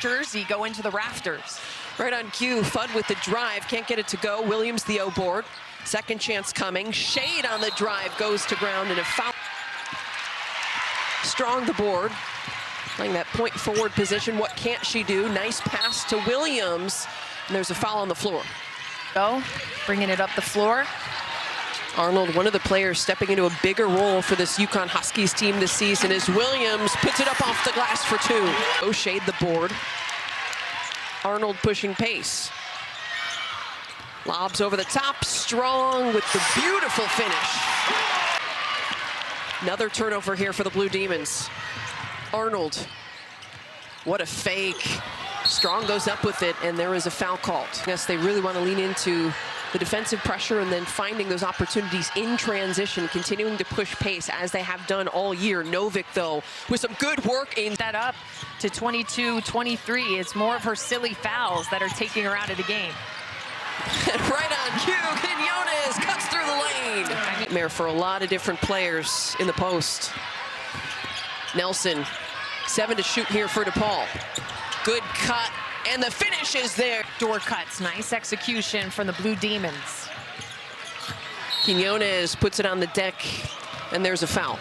Jersey go into the rafters. Right on cue, Fudd with the drive, can't get it to go. Williams the O board. Second chance coming. Shade on the drive, goes to ground and a foul. Strong the board, playing that point forward position. What can't she do? Nice pass to Williams, and there's a foul on the floor. Go, bringing it up the floor. Arnold, one of the players stepping into a bigger role for this UConn Huskies team this season, as Williams puts it up off the glass for two. Shade the board. Arnold pushing pace. Lobs over the top, Strong with the beautiful finish. Another turnover here for the Blue Demons. Arnold, what a fake. Strong goes up with it, and there is a foul called. Yes, they really want to lean into the defensive pressure and then finding those opportunities in transition, continuing to push pace as they have done all year. Novick, though, with some good work. That up to 22-23. It's more of her silly fouls that are taking her out of the game. And right on cue, Quinones cuts through the lane. Nightmare for a lot of different players in the post. Nelson, 7 to shoot here for DePaul. Good cut, and the finish is there. Door cuts, nice execution from the Blue Demons. Quinones puts it on the deck, and there's a foul.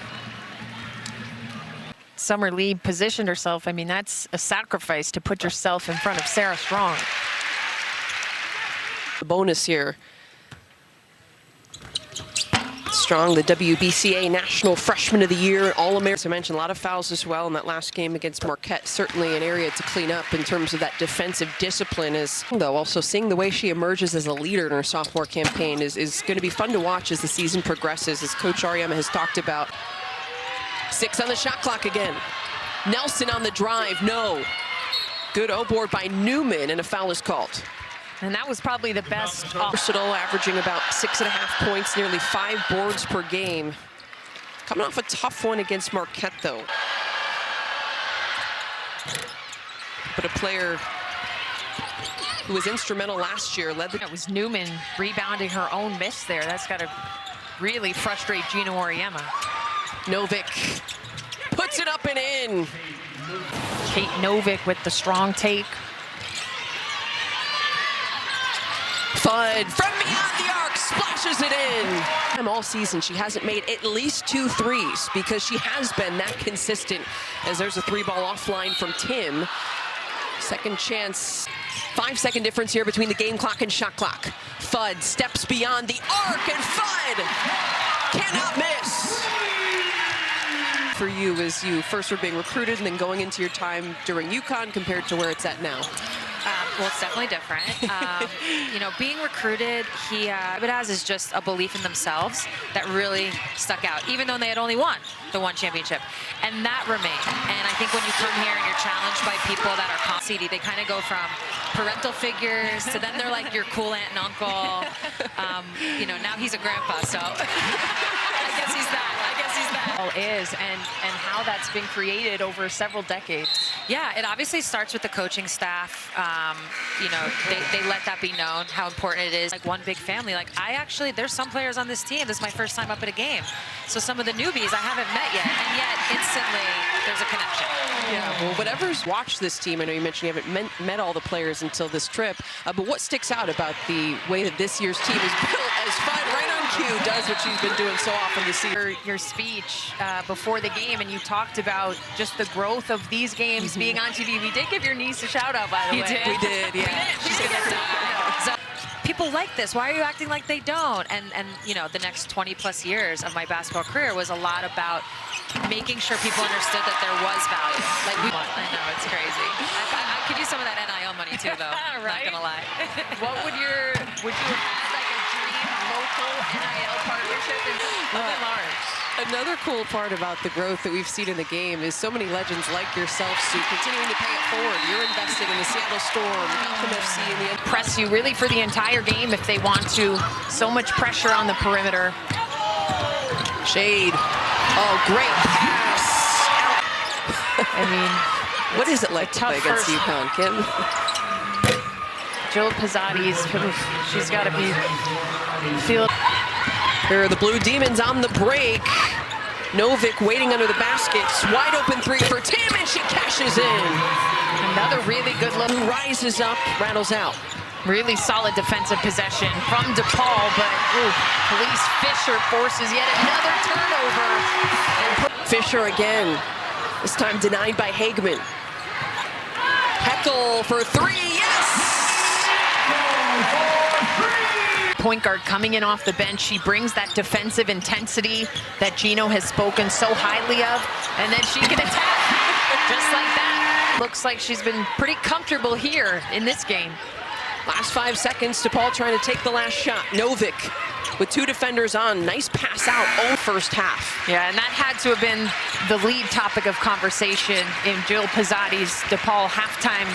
Summer Lee positioned herself. I mean, that's a sacrifice to put yourself in front of Sarah Strong. The bonus here. Strong, the WBCA National Freshman of the Year, All-American. I mentioned a lot of fouls as well in that last game against Marquette. Certainly an area to clean up in terms of that defensive discipline. Though also seeing the way she emerges as a leader in her sophomore campaign is going to be fun to watch as the season progresses, as Coach Ariema has talked about. 6 on the shot clock again. Nelson on the drive, no. Good O-board by Newman, and a foul is called. And that was probably the best. Versatile, averaging about 6.5 points, nearly 5 boards per game. Coming off a tough one against Marquette, though. But a player who was instrumental last year led the... It was Newman rebounding her own miss there. That's got to really frustrate Gina Oriema. Novick puts it up and in. Kate Novick with the strong take. Fudd from beyond the arc, splashes it in. All season, she hasn't made at least 2 threes because she has been that consistent, as there's a 3-ball offline from Tim. Second chance. 5-second difference here between the game clock and shot clock. Fudd steps beyond the arc, and Fudd cannot miss. For you, as you first were being recruited and then going into your time during UConn compared to where it's at now? Well, it's definitely different. You know, being recruited, what it has is just a belief in themselves that really stuck out, even though they had only won the one championship. And that remained. And I think when you come here and you're challenged by people that are CD, they kind of go from parental figures to then they're like your cool aunt and uncle. You know, now he's a grandpa, so I guess he's that. And how that's been created over several decades. Yeah, it obviously starts with the coaching staff. You know, they let that be known, how important it is. Like one big family. Like there's some players on this team. This is my first time up at a game. So some of the newbies I haven't met yet, and yet instantly there's a connection. Yeah, well, whatever's watched this team, I know you mentioned you haven't met all the players until this trip, but what sticks out about the way that this year's team is built, as Fudd right on cue does what she's been doing so often this season? Your speech before the game, and you talked about just the growth of these games being on TV. We did give your niece a shout out, by the way. We did, yeah. She's gonna die. So, people like this. Why are you acting like they don't? And you know, the next 20+ years of my basketball career was a lot about making sure people understood that there was value. Like I know, it's crazy. I could use some of that NIL money too, though. Right? Not gonna lie. What would you have had, like a dream local NIL partnership in large? Another cool part about the growth that we've seen in the game is so many legends like yourself, Sue, continuing to pay it forward. You're invested in the Seattle Storm, Gotham FC, and the press you really for the entire game if they want to. So much pressure on the perimeter. Shade. Oh, great pass. I mean, what is it like to play against UConn, Kim? Jill Pizzotti's, she's got to be feeling. Here are the Blue Demons on the break. Novick waiting under the baskets. Wide open 3 for Tim, and and she cashes in. Another really good look. Rises up, rattles out. Really solid defensive possession from DePaul, but Police Fisher forces yet another turnover. And Fisher again, this time denied by Hageman. Heckel for three, yes! point guard coming in off the bench, she brings that defensive intensity that Gino has spoken so highly of, and then she can attack just like that. Looks like she's been pretty comfortable here in this game. Last 5 seconds, DePaul trying to take the last shot. Novick with two defenders on. Nice pass out all first half. Yeah, and that had to have been the lead topic of conversation in Jill Pizzotti's DePaul halftime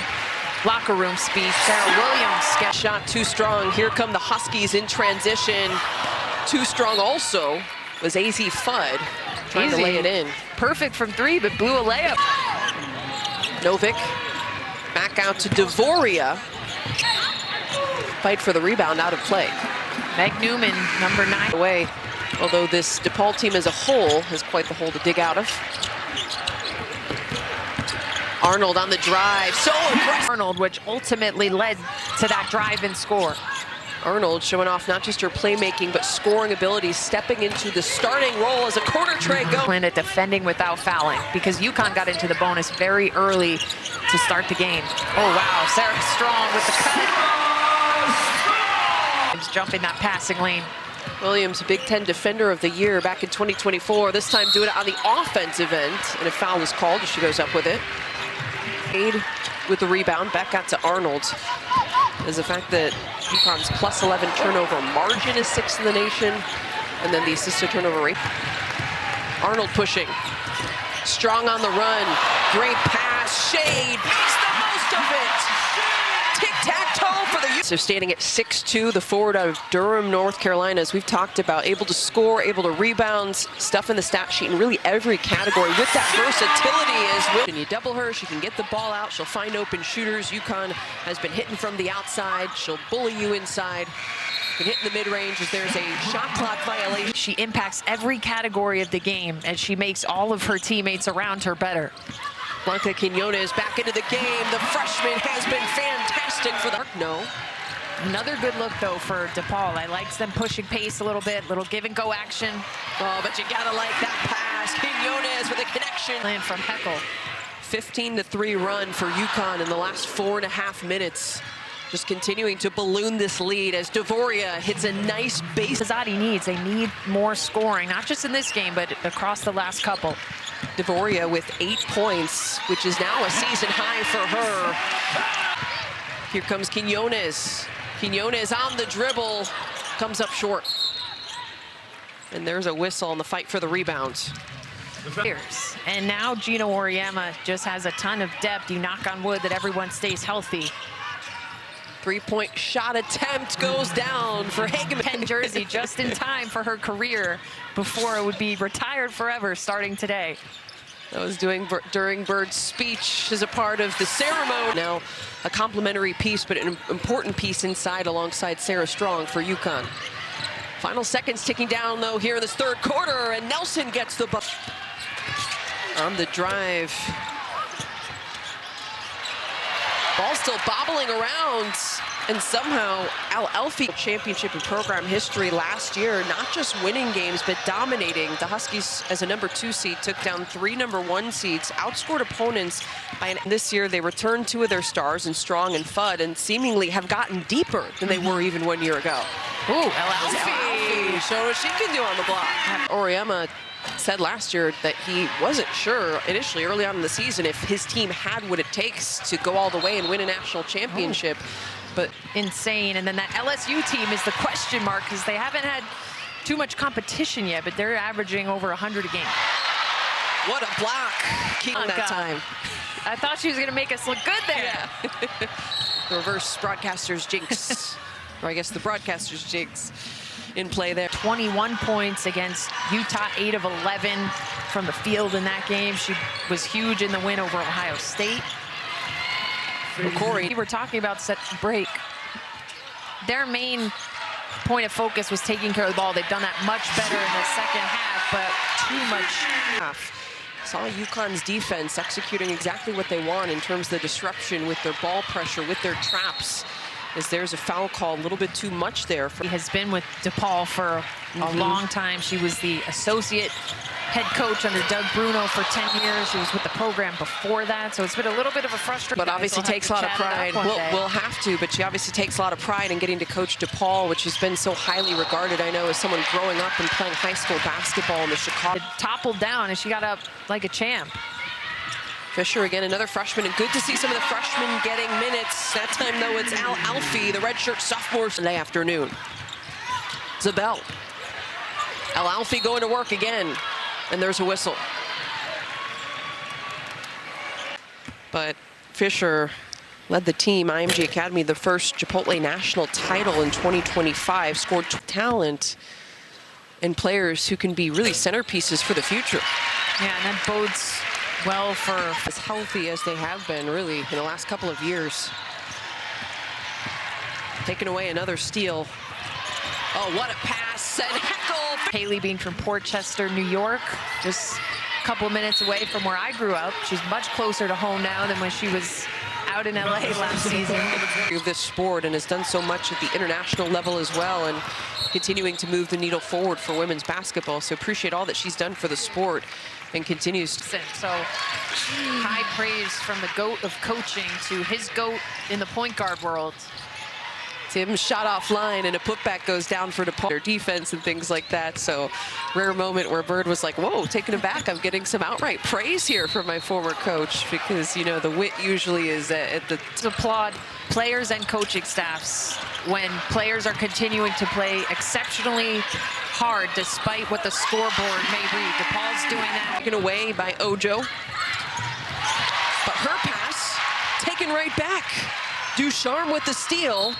locker room speech. Sarah Williams Shot too strong. Here come the Huskies in transition. Too strong also was AZ Fudd trying to lay it in. Perfect from three, but blew a layup. Novick back out to Devoria. Fight for the rebound, out of play. Meg Newman, number 9. Away, although this DePaul team as a whole has quite the hole to dig out of. Arnold on the drive, so aggressive. Arnold, which ultimately led to that drive and score. Arnold showing off not just her playmaking, but scoring ability, stepping into the starting role as a quarter tray go. Plan at defending without fouling, because UConn got into the bonus very early to start the game. Oh wow, Sarah Strong with the cut. Jumping that passing lane. Williams, a Big Ten Defender of the Year back in 2024. This time doing it on the offensive end, and a foul was called as she goes up with it. Aid with the rebound, back out to Arnold. Is the fact that UConn's plus 11 turnover margin is 6th in the nation, and then the assisted turnover rate. Arnold pushing, Strong on the run, great pass, Shade makes the most of it. Tic-tac-toe for the So standing at 6'2", the forward out of Durham, North Carolina, as we've talked about, able to score, able to rebound, stuff in the stat sheet in really every category with that versatility. When you double her, she can get the ball out, she'll find open shooters. UConn has been hitting from the outside, she'll bully you inside. Can hit in the mid-range as there's a shot clock violation. She impacts every category of the game, and she makes all of her teammates around her better. Blanca Quinones back into the game. The freshman has been fantastic for the... No. Another good look, though, for DePaul. I liked them pushing pace a little bit, little give-and-go action. Oh, but you gotta like that pass. Quinones with a connection. Land from Heckel. 15-3 run for UConn in the last 4.5 minutes. Just continuing to balloon this lead as Devoria hits a nice base. Pizzotti needs. They need more scoring, not just in this game, but across the last couple. Devoria with 8 points, which is now a season high for her. Here comes Quinones. Quinones on the dribble, comes up short. And there's a whistle on the fight for the rebound. And now Gino Auriemma just has a ton of depth. You knock on wood that everyone stays healthy. 3-point shot attempt goes down for Hageman. 10 jersey just in time for her career before it would be retired forever starting today. That was during Bird's speech as a part of the ceremony. Now a complimentary piece, but an important piece inside alongside Sarah Strong for UConn. Final seconds ticking down though here in this third quarter, and Nelson gets the ball. On the drive. Ball still bobbling around, and somehow Al Elfi championship in program history last year, not just winning games, but dominating. The Huskies, as a #2 seed, took down 3 #1 seeds, outscored opponents by this year. They returned 2 of their stars in Strong and Fudd, and seemingly have gotten deeper than they were even 1 year ago. Ooh, Al Elfi. Show what she can do on the block. Auriemma said last year that he wasn't sure initially early on in the season if his team had what it takes to go all the way and win a national championship. But insane. And then that LSU team is the question mark, because they haven't had too much competition yet, but they're averaging over 100 a game. What a block that time. I thought she was going to make us look good there. Yeah. The reverse broadcaster's jinx. Or I guess the broadcaster's jinx in play there. 21 points against Utah, 8 of 11 from the field in that game. She was huge in the win over Ohio State. McCory. We were talking about set break. Their main point of focus was taking care of the ball. They've done that much better in the second half, but too much. saw UConn's defense executing exactly what they want in terms of the disruption with their ball pressure, with their traps. As there's a foul call, a little bit too much there. He has been with DePaul for a long time. She was the associate head coach under Doug Bruno for 10 years. She was with the program before that, so it's been a little bit of a frustration. But obviously takes a lot of pride. We'll have to, but she obviously takes a lot of pride in getting to coach DePaul, which has been so highly regarded, I know, as someone growing up and playing high school basketball in the Chicago. It toppled down, and she got up like a champ. Fisher again, another freshman, and good to see some of the freshmen getting minutes. That time, though, it's Al Alfie, the redshirt sophomore, Sunday afternoon. Zabel. Al Alfie going to work again, and there's a whistle. But Fisher led the team, IMG Academy, the first Chipotle national title in 2025, scored talent and players who can be really centerpieces for the future. Yeah, and that bodes well for as healthy as they have been really in the last couple of years. Taking away another steal. Oh, what a pass, and Heckel. Haley being from Portchester, New York, just a couple of minutes away from where I grew up. She's much closer to home now than when she was out in LA last season. Of this sport, and has done so much at the international level as well, and continuing to move the needle forward for women's basketball. So appreciate all that she's done for the sport and continues to. So high praise from the GOAT of coaching to his GOAT in the point guard world. Tim shot offline, and a putback goes down for DePaul. Their defense and things like that. So rare moment where Bird was like, whoa, taken aback. I'm getting some outright praise here from my former coach, because, you know, the wit usually is at the. To applaud players and coaching staffs when players are continuing to play exceptionally hard despite what the scoreboard may read. DePaul's doing that. Taken away by Ojo. But her pass taken right back. Ducharme with the steal.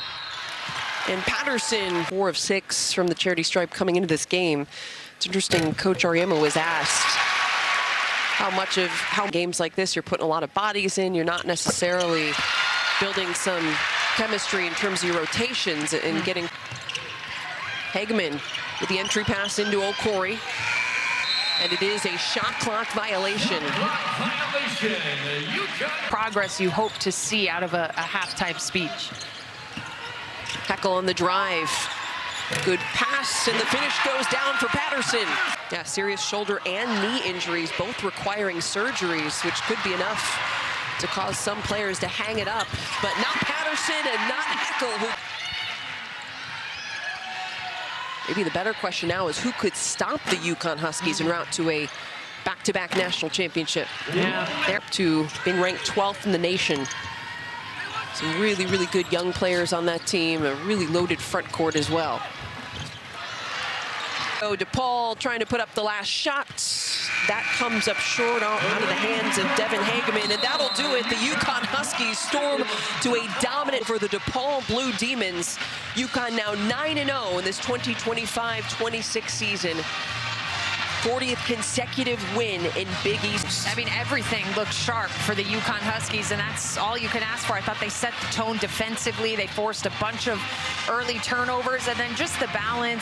And Patterson, 4 of 6 from the charity stripe coming into this game. It's interesting, Coach Ariema was asked how games like this, you're putting a lot of bodies in, you're not necessarily building some chemistry in terms of your rotations and getting. Hageman with the entry pass into O'Corey. And it is a shot clock violation. Progress you hope to see out of a halftime speech. Heckel on the drive. Good pass, and the finish goes down for Patterson. Yeah, serious shoulder and knee injuries, both requiring surgeries, which could be enough to cause some players to hang it up. But not Patterson and not Heckel. Maybe the better question now is who could stop the UConn Huskies en route to a back-to-back national championship. Yeah, they're up to being ranked 12th in the nation. Some really, really good young players on that team, a really loaded front court as well. So DePaul trying to put up the last shot. That comes up short out of the hands of Devin Hageman, and that'll do it. The UConn Huskies storm to a dominant for the DePaul Blue Demons. UConn now 9-0 in this 2025-26 season. 40th consecutive win in Big East. I mean, everything looks sharp for the UConn Huskies, and that's all you can ask for. I thought they set the tone defensively. They forced a bunch of early turnovers, and then just the balance.